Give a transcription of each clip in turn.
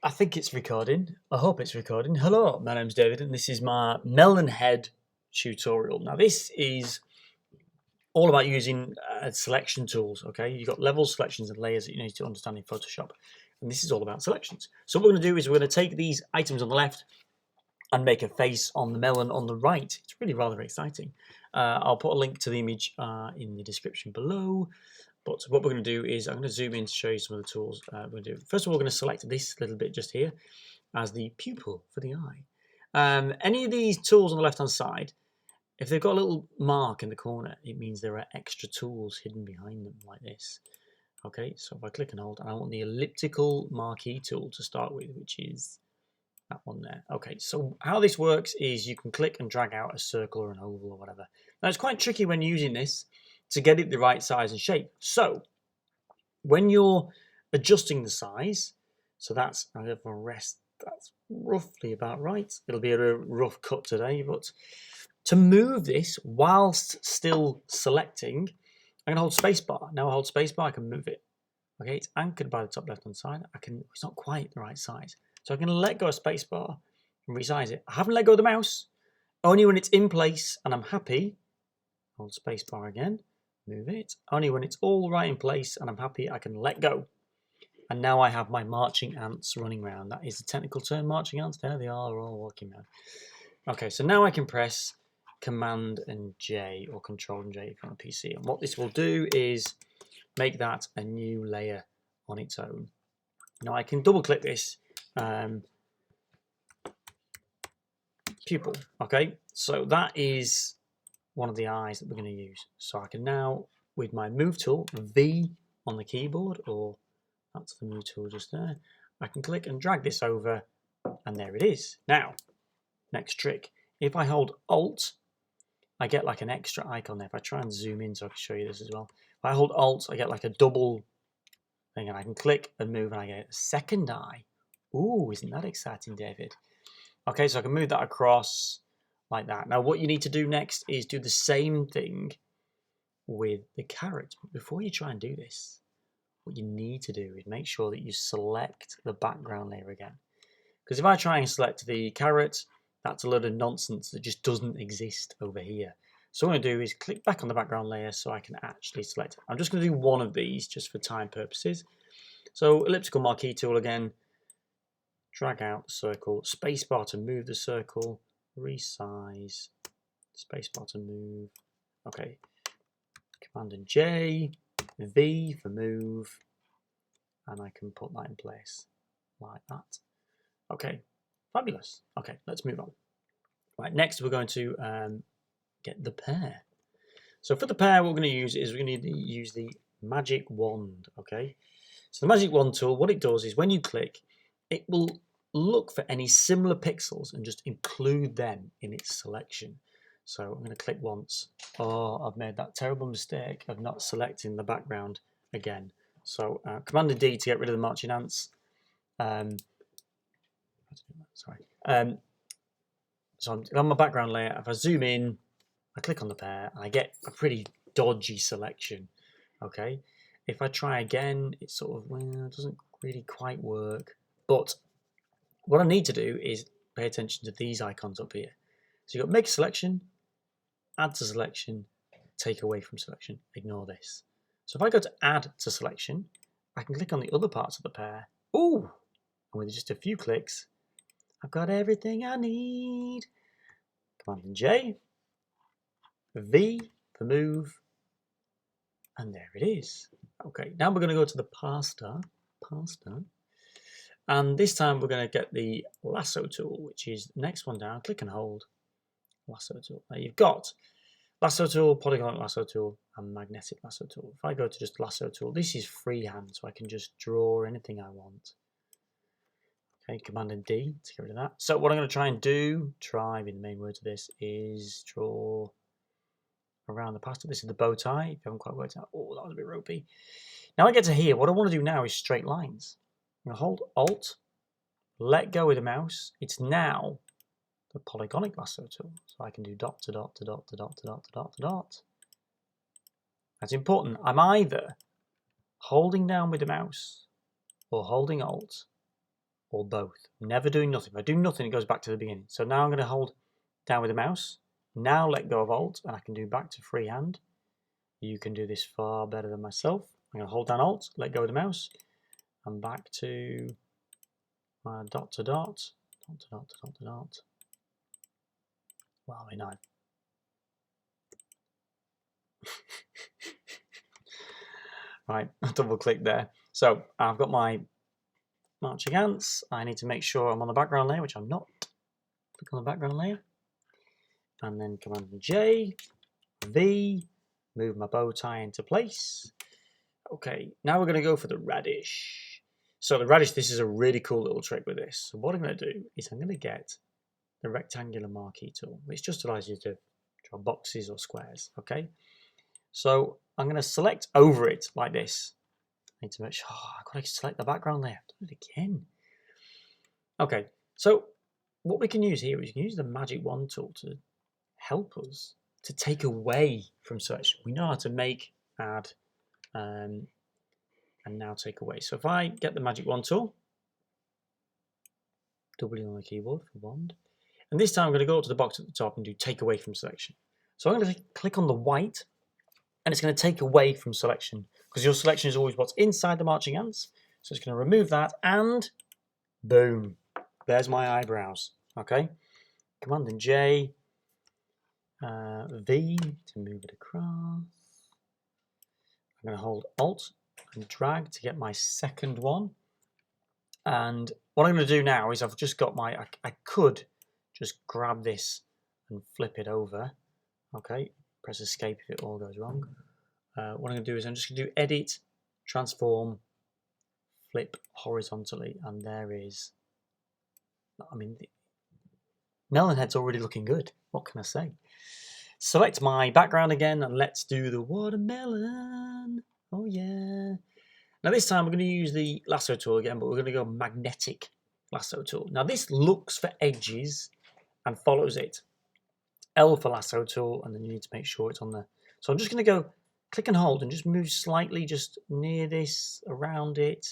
I think it's recording. I hope it's recording. Hello, my name's David, and this is my Melon Head tutorial. Now, this is all about using selection tools. Okay, you've got levels, selections, and layers that you need to understand in Photoshop, and this is all about selections. So, what we're going to do is we're going to take these items on the left and make a face on the melon on the right. It's really rather exciting. I'll put a link to the image in the description below. But what we're going to do is I'm going to zoom in to show you some of the tools we're going to do. First of all, we're going to select this little bit just here as the pupil for the eye. Any of these tools on the left hand side, if they've got a little mark in the corner, it means there are extra tools hidden behind them like this. Okay, so if I click and hold, and I want the elliptical marquee tool to start with, which is that one there. Okay, so how this works is you can click and drag out a circle or an oval or whatever. Now it's quite tricky when using this to get it the right size and shape. So when you're adjusting the size, so that's, I have a rest, that's roughly about right. It'll be a rough cut today, but to move this whilst still selecting, I'm going to hold spacebar. Now I hold spacebar, I can move it. Okay, it's anchored by the top left hand side. It's not quite the right size. So I can let go of spacebar and resize it. I haven't let go of the mouse. Only when it's in place and I'm happy, hold spacebar again, move it. Only when it's all right in place and I'm happy, I can let go. And now I have my marching ants running around. That is the technical term, marching ants. There they are, all walking around. Okay, so now I can press Command and J or Control and J if you're on a PC. And what this will do is make that a new layer on its own. Now I can double click this pupil. Okay, so that is one of the eyes that we're going to use. So I can now, with my move tool, V on the keyboard, or that's the move tool just there, I can click and drag this over, and there it is. Now, next trick. If I hold Alt, I get like an extra icon there. If I try and zoom in so I can show you this as well. If I hold Alt, I get like a double thing, and I can click and move, and I get a second eye. Ooh, isn't that exciting, David? Okay, so I can move that across like that. Now, what you need to do next is do the same thing with the carrot. But before you try and do this, what you need to do is make sure that you select the background layer again. Because if I try and select the carrot, that's a load of nonsense that just doesn't exist over here. So what I'm going to do is click back on the background layer so I can actually select it. I'm just going to do one of these just for time purposes. So elliptical marquee tool again, drag out the circle, spacebar to move the circle, resize, spacebar to move. Okay, Command and J, V for move, and I can put that in place like that. Okay, fabulous. Okay, let's move on. Right, next we're going to get the pear. So for the pear, what we're going to use is we're going to use the magic wand. Okay, so the magic wand tool, what it does is when you click, it will look for any similar pixels and just include them in its selection. So I'm going to click once. Oh, I've made that terrible mistake of not selecting the background again. So Command and D to get rid of the marching ants. So I'm on my background layer. If I zoom in, I click on the pear, and I get a pretty dodgy selection. Okay, if I try again, it sort of it doesn't really quite work. But what I need to do is pay attention to these icons up here. So you've got make a selection, add to selection, take away from selection. Ignore this. So if I go to add to selection, I can click on the other parts of the pear. Ooh, and with just a few clicks, I've got everything I need. Command and J, V for move, and there it is. Okay, now we're going to go to the pasta, and this time we're going to get the lasso tool, which is the next one down. Click and hold, lasso tool. Now you've got lasso tool, polygon lasso tool, and magnetic lasso tool. If I go to just lasso tool, this is freehand, so I can just draw anything I want. Okay, Command and D to get rid of that. So what I'm going to try and do, being the main word to this, is draw around the pasta. This is the bow tie. If you haven't quite worked out, oh, that was a bit ropey. Now I get to here. What I want to do now is straight lines. I'm going to hold Alt, let go with the mouse. It's now the polygonic lasso tool. So I can do dot to dot to dot to dot to dot to dot to dot. That's important. I'm either holding down with the mouse or holding Alt or both. Never doing nothing. If I do nothing, it goes back to the beginning. So now I'm going to hold down with the mouse. Now let go of Alt, and I can do back to freehand. You can do this far better than myself. I'm going to hold down Alt, let go of the mouse, and back to my dot to dot, dot to dot to dot to dot. Well, I mean, right, double click there. So I've got my marching ants. I need to make sure I'm on the background layer, which I'm not. Click on the background layer, and then Command J, V, move my bow tie into place. Okay, now we're going to go for the radish. So the radish, this is a really cool little trick with this. So what I'm going to do is I'm going to get the rectangular marquee tool, which just allows you to draw boxes or squares, okay? So I'm going to select over it like this. I need to make sure, I've got to select the background layer. Do it again. Okay, so what we can use here is we can use the magic wand tool to help us to take away from selection. We know how to make, add, and now take away. So if I get the magic wand tool, W on the keyboard for wand, and this time I'm going to go up to the box at the top and do take away from selection. So I'm going to click on the white, and it's going to take away from selection because your selection is always what's inside the marching ants. So it's going to remove that, and boom, there's my eyebrows. Okay, Command and J, V to move it across. I'm going to hold Alt and drag to get my second one. And what I'm going to do now is I've just got my, I could just grab this and flip it over. Okay, press escape if it all goes wrong. What I'm going to do is I'm just going to do edit, transform, flip horizontally, and there is, I mean, melon head's already looking good. What can I say? Select my background again, and let's do the watermelon. Oh yeah. Now this time we're going to use the lasso tool again, but we're going to go magnetic lasso tool. Now this looks for edges and follows it. L for lasso tool, and then you need to make sure it's on there. So I'm just going to go click and hold and just move slightly just near this, around it.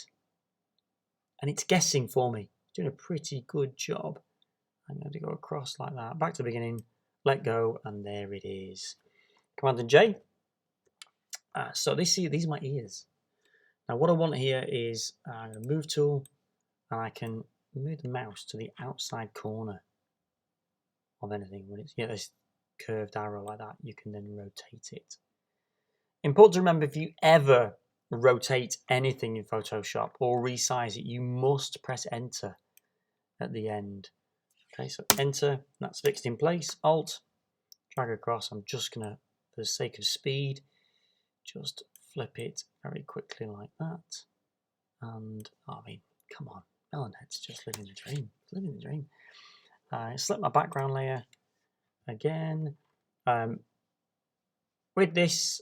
And it's guessing for me. It's doing a pretty good job. I'm going to go across like that. Back to the beginning, let go, and there it is. Command and J. So these are my ears. Now what I want here is a move tool, and I can move the mouse to the outside corner of anything. When it's this curved arrow like that, you can then rotate it. Important to remember, if you ever rotate anything in Photoshop or resize it, you must press enter at the end. Okay, so enter, that's fixed in place. Alt, drag across. I'm just gonna, for the sake of speed, just flip it very quickly like that. And I mean, come on, Melonhead's just living the dream. Living the dream. Select my background layer again. With this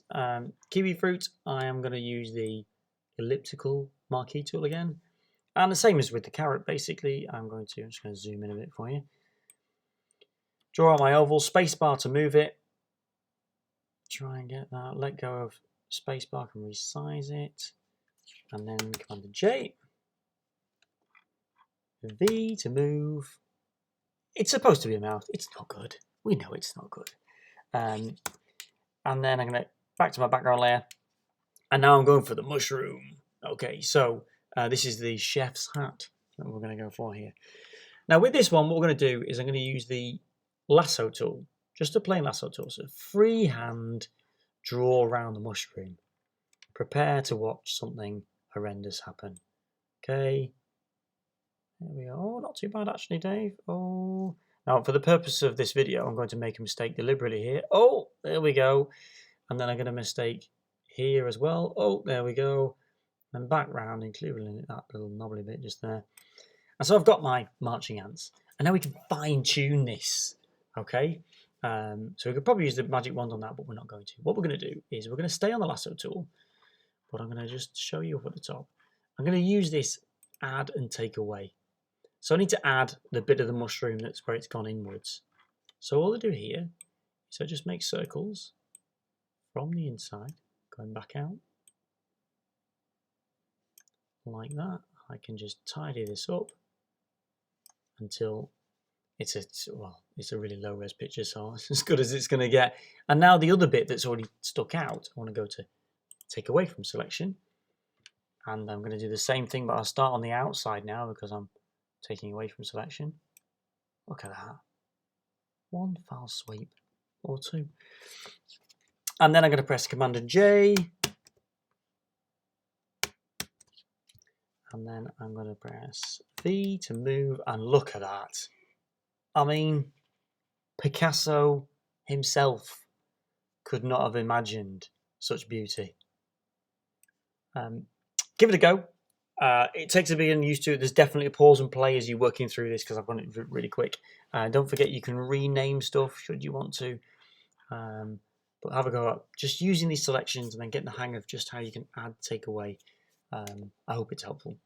kiwi fruit, I am going to use the elliptical marquee tool again. And the same as with the carrot, basically, I'm just going to zoom in a bit for you. Draw out my oval, spacebar to move it. Try and get that. Let go of spacebar and resize it. And then Command J. V to move. It's supposed to be a mouth. It's not good. We know it's not good. And then I'm going to back to my background layer. And now I'm going for the mushroom. Okay, so this is the chef's hat that we're going to go for here. Now with this one, what we're going to do is I'm going to use the lasso tool. Just a plain lasso tool. So freehand draw around the mushroom. Prepare to watch something horrendous happen. Okay. There we go. Oh, not too bad actually, Dave. Oh. Now, for the purpose of this video, I'm going to make a mistake deliberately here. Oh, there we go. And then I'm going to mistake here as well. Oh, there we go. And back round, including that little knobbly bit just there. And so I've got my marching ants. And now we can fine tune this. Okay. So we could probably use the magic wand on that, but we're not going to. What we're going to do is we're going to stay on the lasso tool, but I'm going to just show you up at the top. I'm going to use this add and take away. So I need to add the bit of the mushroom that's where it's gone inwards. So all I do here is I just make circles from the inside, going back out. Like that. I can just tidy this up until it's a really low res picture, so it's as good as it's going to get. And now the other bit that's already stuck out, I want to go to take away from selection, and I'm going to do the same thing, but I'll start on the outside now because I'm taking away from selection. Look at that, one foul sweep or two, and then I'm going to press Command J, and then I'm going to press V to move, and look at that. I mean, Picasso himself could not have imagined such beauty. Give it a go. It takes a bit of getting used to. There's definitely a pause and play as you're working through this because I've run it really quick. Don't forget you can rename stuff should you want to. But have a go at just using these selections and then getting the hang of just how you can add, take away. I hope it's helpful.